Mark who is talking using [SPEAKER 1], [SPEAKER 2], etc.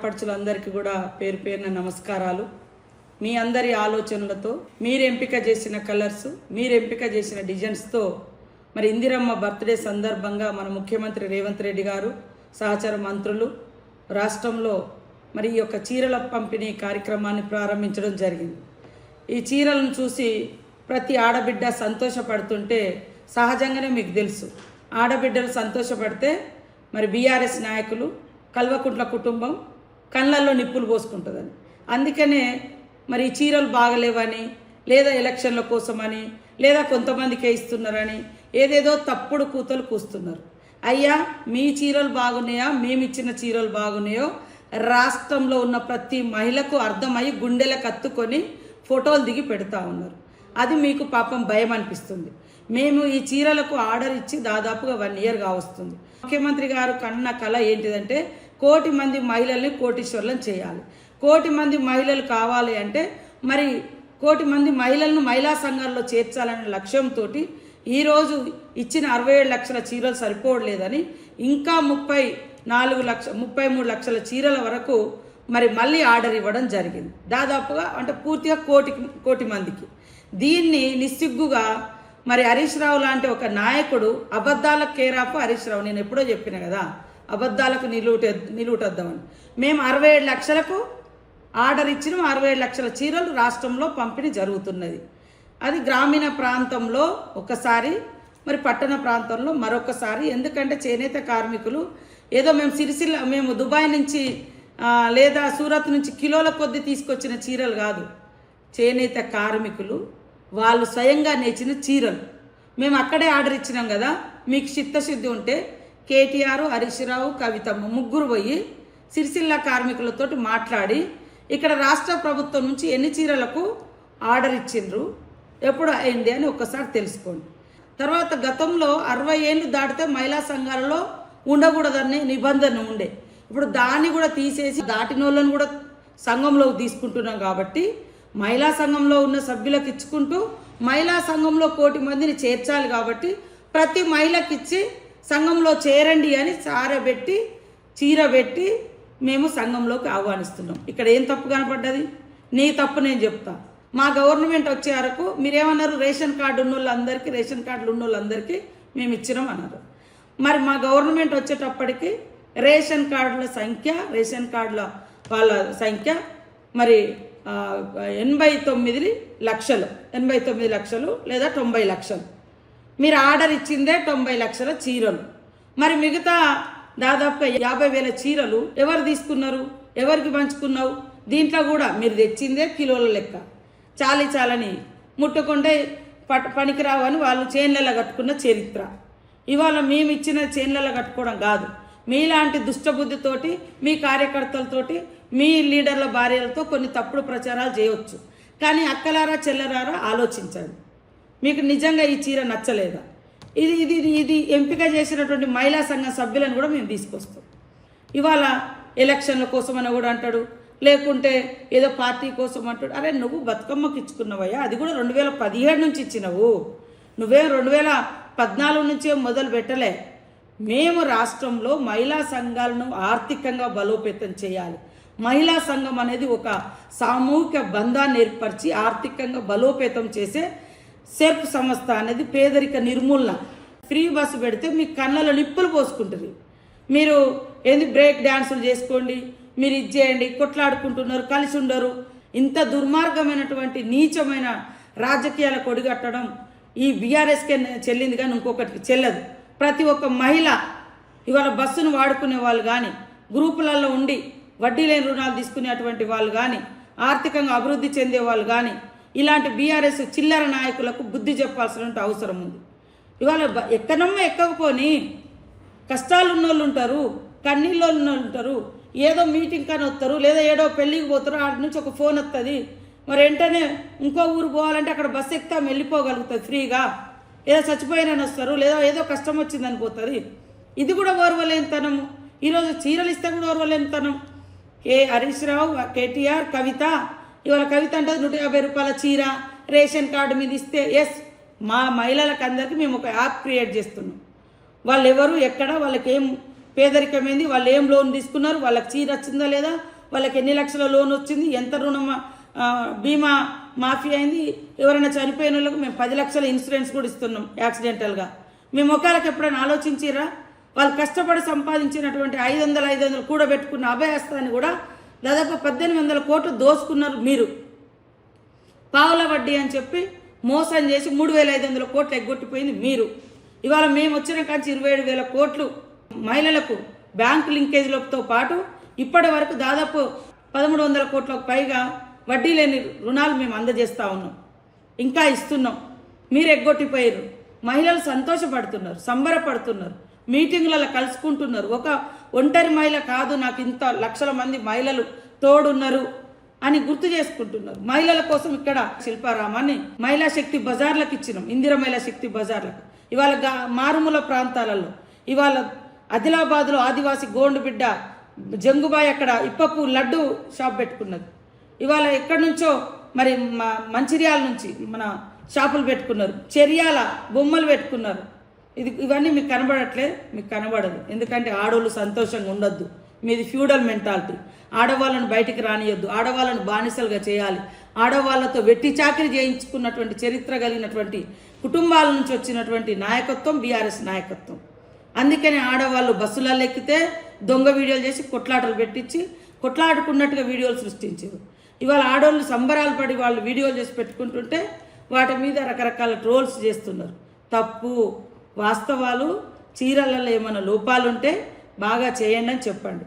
[SPEAKER 1] ఆడపడుచులందరికీ కూడా పేరు పేరున నమస్కారాలు. మీ అందరి ఆలోచనలతో మీరు ఎంపిక చేసిన కలర్స్, మీరు ఎంపిక చేసిన డిజైన్స్తో మరి ఇందిరమ్మ బర్త్డే సందర్భంగా మన ముఖ్యమంత్రి రేవంత్ రెడ్డి గారు సహచర మంత్రులు రాష్ట్రంలో మరి ఈ యొక్క చీరల పంపిణీ కార్యక్రమాన్ని ప్రారంభించడం జరిగింది. ఈ చీరలను చూసి ప్రతి ఆడబిడ్డ సంతోషపడుతుంటే సహజంగానే మీకు తెలుసు, ఆడబిడ్డలు సంతోషపడితే మరి బీఆర్ఎస్ నాయకులు కల్వకుంట్ల కుటుంబం కళ్ళల్లో నిప్పులు పోసుకుంటుందని. అందుకనే మరి ఈ చీరలు బాగలేవని, లేదా ఎలక్షన్ల కోసమని, లేదా కొంతమందికే ఇస్తున్నారని ఏదేదో తప్పుడు కూతలు కూస్తున్నారు. అయ్యా, మీ చీరలు బాగున్నాయా, మేమిచ్చిన చీరలు బాగున్నాయో రాష్ట్రంలో ఉన్న ప్రతి మహిళకు అర్థమయ్యి గుండెలకు కత్తుకొని ఫోటోలు దిగి పెడతా ఉన్నారు. అది మీకు పాపం భయం అనిపిస్తుంది. మేము ఈ చీరలకు ఆర్డర్ ఇచ్చి దాదాపుగా 1 year కావస్తుంది. ముఖ్యమంత్రి గారు కన్న కళ ఏంటిదంటే 1 కోటి మంది మహిళల్ని కోటీశ్వర్లను చేయాలి. 1 కోటి మంది మహిళలు కావాలి అంటే మరి 1 కోటి మంది మహిళలను మహిళా సంఘాల్లో చేర్చాలనే లక్ష్యంతో ఈరోజు ఇచ్చిన 67 లక్షల చీరలు సరిపోవట్లేదని ఇంకా 33 లక్షల చీరల వరకు మరి మళ్ళీ ఆర్డర్ ఇవ్వడం జరిగింది. దాదాపుగా అంటే పూర్తిగా కోటి మందికి. దీన్ని నిస్సిగ్గుగా మరి హరీష్ రావు లాంటి ఒక నాయకుడు, అబద్ధాలకు కేరాఫ్ హరీష్ రావు, నేను ఎప్పుడో చెప్పిన కదా, అబద్ధాలకు నిలువుటద్దామని. మేము 67 లక్షలకు ఆర్డర్ ఇచ్చినాం. 67 లక్షల చీరలు రాష్ట్రంలో పంపిణీ జరుగుతున్నది. అది గ్రామీణ ప్రాంతంలో ఒకసారి, మరి పట్టణ ప్రాంతంలో మరొకసారి. ఎందుకంటే చేనేత కార్మికులు ఏదో మేము దుబాయ్ నుంచి లేదా సూరత్ నుంచి కిలోల కొద్దీ తీసుకొచ్చిన చీరలు కాదు. చేనేత కార్మికులు వాళ్ళు స్వయంగా నేర్చిన చీరలు మేము అక్కడే ఆర్డర్ ఇచ్చినాం కదా. మీకు చిత్తశుద్ధి ఉంటే కేటీఆర్, హరీష్ రావు, కవితమ్మ ముగ్గురు పోయి సిరిసిల్ల కార్మికులతో మాట్లాడి ఇక్కడ రాష్ట్ర ప్రభుత్వం నుంచి ఎన్ని చీరలకు ఆర్డర్ ఇచ్చిండ్రు, ఎప్పుడు అయింది అని ఒక్కసారి తెలుసుకోండి. తర్వాత గతంలో 60 ఏళ్ళు దాటితే మహిళా సంఘాలలో ఉండకూడదనే నిబంధన ఉండే. ఇప్పుడు దాన్ని కూడా తీసేసి దాటిన వాళ్ళని కూడా సంఘంలోకి తీసుకుంటున్నాం. కాబట్టి మహిళా సంఘంలో ఉన్న సభ్యులకు ఇచ్చుకుంటూ మహిళా సంఘంలో 1 కోటి మందిని చేర్చాలి. కాబట్టి ప్రతి మహిళకి ఇచ్చి సంఘంలో చేరండి అని సారబెట్టి చీర పెట్టి మేము సంఘంలోకి ఆహ్వానిస్తున్నాం. ఇక్కడ ఏం తప్పు కనపడ్డది? నీ తప్పు నేను చెప్తా. మా గవర్నమెంట్ వచ్చే వరకు మీరేమన్నారు, రేషన్ కార్డు ఉన్న వాళ్ళందరికీ, రేషన్ కార్డులు ఉన్న వాళ్ళందరికీ మేము ఇచ్చినాం అన్నారు. మరి మా గవర్నమెంట్ వచ్చేటప్పటికి రేషన్ కార్డుల సంఖ్య, రేషన్ కార్డుల వాళ్ళ సంఖ్య మరి 89 లక్షలు లేదా 90 లక్షలు. మీరు ఆర్డర్ ఇచ్చిందే 90 లక్షల చీరలు. మరి మిగతా దాదాపుగా 50,000 చీరలు ఎవరు తీసుకున్నారు, ఎవరికి పంచుకున్నావు? దీంట్లో కూడా మీరు తెచ్చిందే కిలోల లెక్క, చాలని ముట్టుకుంటే పనికిరావు అని వాళ్ళు చేన్లలో కట్టుకున్న చరిత్ర. ఇవాళ మేము ఇచ్చిన చేన్లలో కట్టుకోవడం కాదు. మీలాంటి దుష్టబుద్ధితోటి, మీ కార్యకర్తలతోటి, మీ లీడర్ల భార్యలతో కొన్ని తప్పుడు ప్రచారాలు చేయవచ్చు. కానీ అక్కలారా చెల్లరారా ఆలోచించండి. మీకు నిజంగా ఈ చీర నచ్చలేదా? ఇది ఎంపిక చేసినటువంటి మహిళా సంఘ సభ్యులను కూడా మేము తీసుకొస్తాం. ఇవాళ ఎలక్షన్ల కోసమని కూడా అంటాడు, లేకుంటే ఏదో పార్టీ కోసం అంటాడు. అరే, నువ్వు బతుకమ్మకి ఇచ్చుకున్నావయ్యా, అది కూడా 2017 నుంచి ఇచ్చినావు. నువ్వేం 2014 నుంచే మొదలు పెట్టలే. మేము రాష్ట్రంలో మహిళా సంఘాలను ఆర్థికంగా బలోపేతం చేయాలి. మహిళా సంఘం అనేది ఒక సామూహిక బంధాన్ని ఏర్పరిచి ఆర్థికంగా బలోపేతం చేసే సెర్ప్ సంస్థ అనేది పేదరిక నిర్మూలన. ఫ్రీ బస్సు పెడితే మీ కళ్ళలో నిప్పులు పోసుకుంటుంది. మీరు ఏంది బ్రేక్ డ్యాన్సులు చేసుకోండి, మీరు ఇది చేయండి, కొట్లాడుకుంటున్నారు, కలిసి ఉండరు. ఇంత దుర్మార్గమైనటువంటి నీచమైన రాజకీయాల కొడిగట్టడం ఈ బీఆర్ఎస్కే చెల్లింది, కానీ ఇంకొకటికి చెల్లదు. ప్రతి ఒక్క మహిళ ఇవాళ బస్సును వాడుకునే వాళ్ళు కానీ, గ్రూపులలో ఉండి వడ్డీ లేని రుణాలు తీసుకునేటువంటి వాళ్ళు కానీ, ఆర్థికంగా అభివృద్ధి చెందే వాళ్ళు కానీ, ఇలాంటి బీఆర్ఎస్ చిల్లర నాయకులకు బుద్ధి చెప్పాల్సిన అవసరం ఉంది. ఇవాళ ఎక్కకపోని కష్టాలు ఉన్నోళ్ళు ఉంటారు, కన్నీళ్ళు ఉన్నోళ్ళు ఉంటారు. ఏదో మీటింగ్ కానీ వస్తారు, లేదా ఏదో పెళ్ళికి పోతారు, అటు నుంచి ఒక ఫోన్ వస్తుంది. మరి వెంటనే ఇంకో ఊరు పోవాలంటే అక్కడ బస్సు ఎక్కితే వెళ్ళిపోగలుగుతుంది ఫ్రీగా. ఏదో చచ్చిపోయినని వస్తారు, లేదా ఏదో కష్టం వచ్చిందని పోతుంది. ఇది కూడా ఓర్వలేనితనము. ఈరోజు చీరలు ఇస్తే కూడా ఓర్వలేనితనం. హరీష్ రావు, కేటీఆర్, కవిత. ఇవాళ కవిత అంటే 150 రూపాయల చీర రేషన్ కార్డు మీద ఇస్తే ఎస్, మా మహిళలకు అందరికీ మేము ఒక యాప్ క్రియేట్ చేస్తున్నాం. వాళ్ళు ఎవరు, ఎక్కడ, వాళ్ళకి ఏం పేదరికమైంది, వాళ్ళు ఏం లోన్ తీసుకున్నారు, వాళ్ళకి చీర వచ్చిందా లేదా, వాళ్ళకి ఎన్ని లక్షల లోన్ వచ్చింది, ఎంత రుణం బీమా మాఫీ అయింది, ఎవరైనా చనిపోయిన వాళ్ళకు మేము 10 లక్షల ఇన్సూరెన్స్ కూడా ఇస్తున్నాం యాక్సిడెంటల్గా. మీ ముఖాలకు ఎప్పుడైనా ఆలోచించిరా? వాళ్ళు కష్టపడి సంపాదించినటువంటి 500 కూడబెట్టుకున్న అభయహస్తాన్ని కూడా దాదాపు 1800 కోట్లు దోసుకున్నారు మీరు. పావుల వడ్డీ అని చెప్పి మోసం చేసి 3500 కోట్లు ఎగ్గొట్టిపోయింది మీరు. ఇవాళ మేము వచ్చిన కాంచి 27,000 కోట్లు మహిళలకు బ్యాంకు లింకేజ్లతో పాటు ఇప్పటి వరకు దాదాపు 1300 కోట్లకు పైగా వడ్డీ లేని రుణాలు మేము అందజేస్తూ ఉన్నాం, ఇంకా ఇస్తున్నాం. మీరు ఎగ్గొట్టిపోయారు. మహిళలు సంతోషపడుతున్నారు, సంబరపడుతున్నారు, మీటింగులలో కలుసుకుంటున్నారు. ఒక ఒంటరి మహిళ కాదు, నాకు ఇంత లక్షల మంది మహిళలు తోడున్నారు అని గుర్తు చేసుకుంటున్నారు. మహిళల కోసం ఇక్కడ శిల్పారామాన్ని మహిళా శక్తి బజార్లకు ఇచ్చినాం, ఇందిర మహిళా శక్తి బజార్లకు. ఇవాళ మారుమూల ప్రాంతాలలో, ఇవాళ ఆదిలాబాద్లో ఆదివాసి గోండు బిడ్డ జంగుబాయ్ అక్కడ ఇప్పపు లడ్డు షాప్ పెట్టుకున్నది. ఇవాళ ఎక్కడి నుంచో మరి మంచిర్యాల నుంచి మన షాపులు పెట్టుకున్నారు, చెర్యాల బొమ్మలు పెట్టుకున్నారు. ఇవన్నీ మీకు కనబడట్లేదు, మీకు కనబడదు. ఎందుకంటే ఆడవాళ్ళు సంతోషంగా ఉండొద్దు. మీది ఫ్యూడల్ మెంటాలిటీ. ఆడవాళ్ళను బయటికి రానియొద్దు, ఆడవాళ్ళను బానిసలుగా చేయాలి. ఆడవాళ్ళతో వెట్టి చాకిరి చేయించుకున్నటువంటి చరిత్ర కలిగినటువంటి కుటుంబాల నుంచి వచ్చినటువంటి నాయకత్వం బీఆర్ఎస్ నాయకత్వం. అందుకని ఆడవాళ్ళు బస్సులలో ఎక్కితే దొంగ వీడియోలు చేసి కొట్లాటలు పెట్టించి కొట్లాడుకున్నట్టుగా వీడియోలు సృష్టించారు. ఇవాళ ఆడవాళ్ళు సంబరాలు పడి వాళ్ళు వీడియోలు చేసి పెట్టుకుంటుంటే వాటి మీద రకరకాల ట్రోల్స్ చేస్తున్నారు. తప్పు. వాస్తవాలు, చీరలలో ఏమైనా లోపాలుంటే బాగా చేయండి అని చెప్పండి.